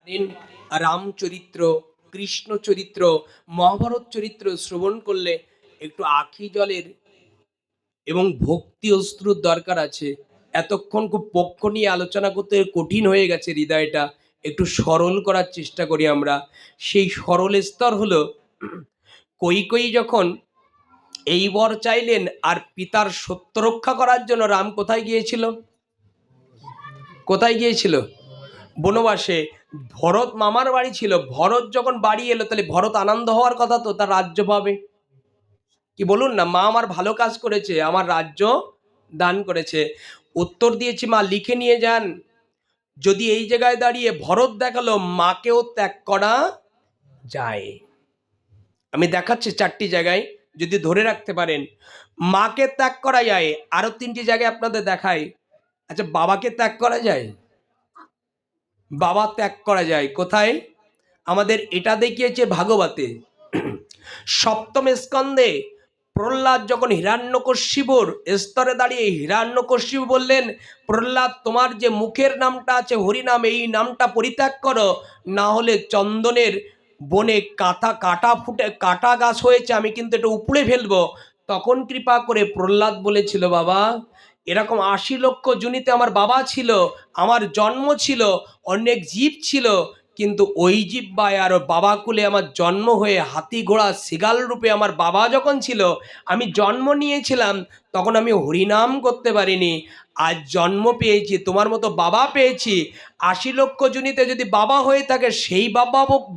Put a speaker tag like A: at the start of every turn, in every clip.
A: দিন রামচরিত্র, কৃষ্ণ চরিত্র, মহাভারত চরিত্র শ্রবণ করলে একটু আখি জলের এবং ভক্তি অশ্রুর দরকার আছে। এতক্ষণ খুব পক্ষ নিয়ে আলোচনা করতে কঠিন হয়ে গেছে হৃদয়টা, একটু সরল করার চেষ্টা করি আমরা। সেই সরল স্তর হলো কৈকেয়ী যখন এই বর চাইলেন আর পিতার সত্য রক্ষা করার জন্য রাম কোথায় গিয়েছিল? কোথায় গিয়েছিল? বনবাসে। ভরত মামার বাড়ি ছিল। ভরত যখন বাড়ি এলো তাহলে ভরত আনন্দ হওয়ার কথা, তো তার রাজ্য পাবে। কি বলুন না, মা আমার ভালো কাজ করেছে, আমার রাজ্য দান করেছে। উত্তর দিয়েছি, মা লিখে নিয়ে যান। যদি এই জায়গায় দাঁড়িয়ে ভরত দেখালো মাকেও ত্যাগ করা যায়। আমি দেখাচ্ছি 4টি জায়গায়, যদি ধরে রাখতে পারেন মাকে ত্যাগ করা যায়। আরো 3টি জায়গায় আপনাদের দেখাই। আচ্ছা, বাবাকে ত্যাগ করা যায়? বাবা ত্যাগ করা যায় কোথায়? আমাদের এটা দেখিয়েছে ভাগবতে। সপ্তম স্কন্ধে প্রহ্লাদ যখন হিরণ্যকশিপুর স্তরে দাঁড়িয়ে হিরণ্যকশিপু বললেন, প্রহ্লাদ তোমার যে মুখের নামটা আছে হরিনাম, এই নামটা পরিত্যাগ করো, না হলে চন্দনের বনে কাটা গাছ হয়েছে, আমি কিন্তু এটা উপড়ে ফেলবো। তখন কৃপা করে প্রহ্লাদ বলেছিল, বাবা এরকম 80 লক্ষ জুনিতে আমার বাবা ছিল, আমার জন্ম ছিল, অনেক জীব ছিল, কিন্তু ওই জিহ্বায় আর বাবা কুলে আমার জন্ম হয়ে হাতি ঘোড়া সিগাল রূপে আমার বাবা যখন ছিল, আমি জন্ম নিয়েছিলাম, তখন আমি হরিনাম করতে পারিনি। আজ জন্ম পেয়েছি, তোমার মতো বাবা পেয়েছি। 80 লক্ষ জুনিতে যদি বাবা হয়ে থাকে, সেই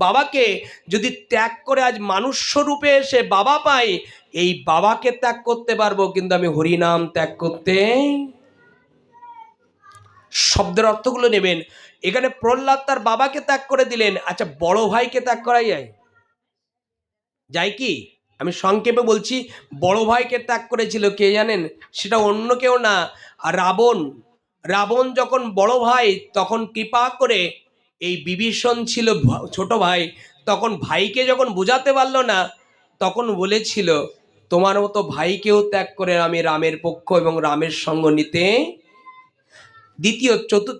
A: বাবাকে যদি ত্যাগ করে আজ মানুষ্য রূপে এসে বাবা পাই, এই বাবাকে ত্যাগ করতে পারবো, কিন্তু আমি হরিনাম ত্যাগ করতে। শব্দের অর্থগুলো নেবেন। এখানে প্রহ্লাদ তার বাবাকে ত্যাগ করে দিলেন। আচ্ছা, বড় ভাইকে ত্যাগ করা যায়? যায় কি? আমি সংক্ষেপে বলছি। বড় ভাইকে ত্যাগ করেছিল কে জানেন? সেটা অন্য কেউ না, রাবণ। রাবণ যখন বড় ভাই, তখন কৃপা করে, এই বিভীষণ ছিল ছোট ভাই, তখন ভাইকে যখন বোঝাতে পারলো না, তখন বলেছিল, তোমার মতো ভাইকেও ত্যাগ করে আমি রামের পক্ষ এবং রামের সঙ্গ নিতে।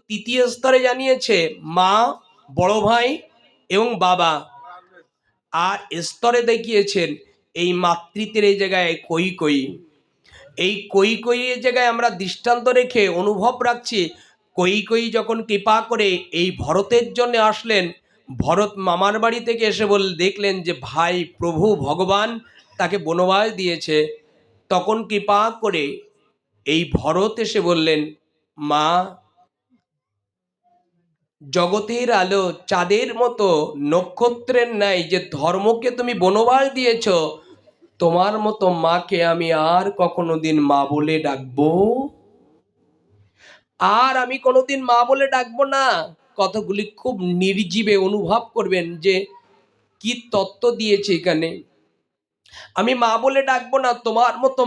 A: তৃতীয় স্তরে জানিয়েছে মা, বড় ভাই এবং বাবা। আর স্তরে দেখিয়েছেন এই মাতৃত্বের এই জায়গায় কৈকেয়ী। এই কৈকেয়ীর জায়গায় আমরা দৃষ্টান্ত রেখে অনুভব রাখছি, কৈকেয়ী যখন কৃপা করে এই ভরতের জন্য আসলেন, ভরত মামার বাড়ি থেকে এসে দেখলেন যে ভাই প্রভু ভগবান তাকে বনবাস দিয়েছে। তখন কৃপা করে এই ভরত এসে বললেন, মা জগতের আলো চাঁদের মতো নক্ষত্রের ন্যায় যে ধর্মকে তুমি বনবাস দিয়েছ, তোমার মতো মাকে আমি আর কখনো দিন মা বলে ডাকবো, আর আমি কোনোদিন মা বলে ডাকবো না। কথাগুলি খুব নির্জীবে অনুভব করবেন যে কি তত্ত্ব দিয়েছে এখানে। আমি মা বলে ডাকবো না, তোমার মতো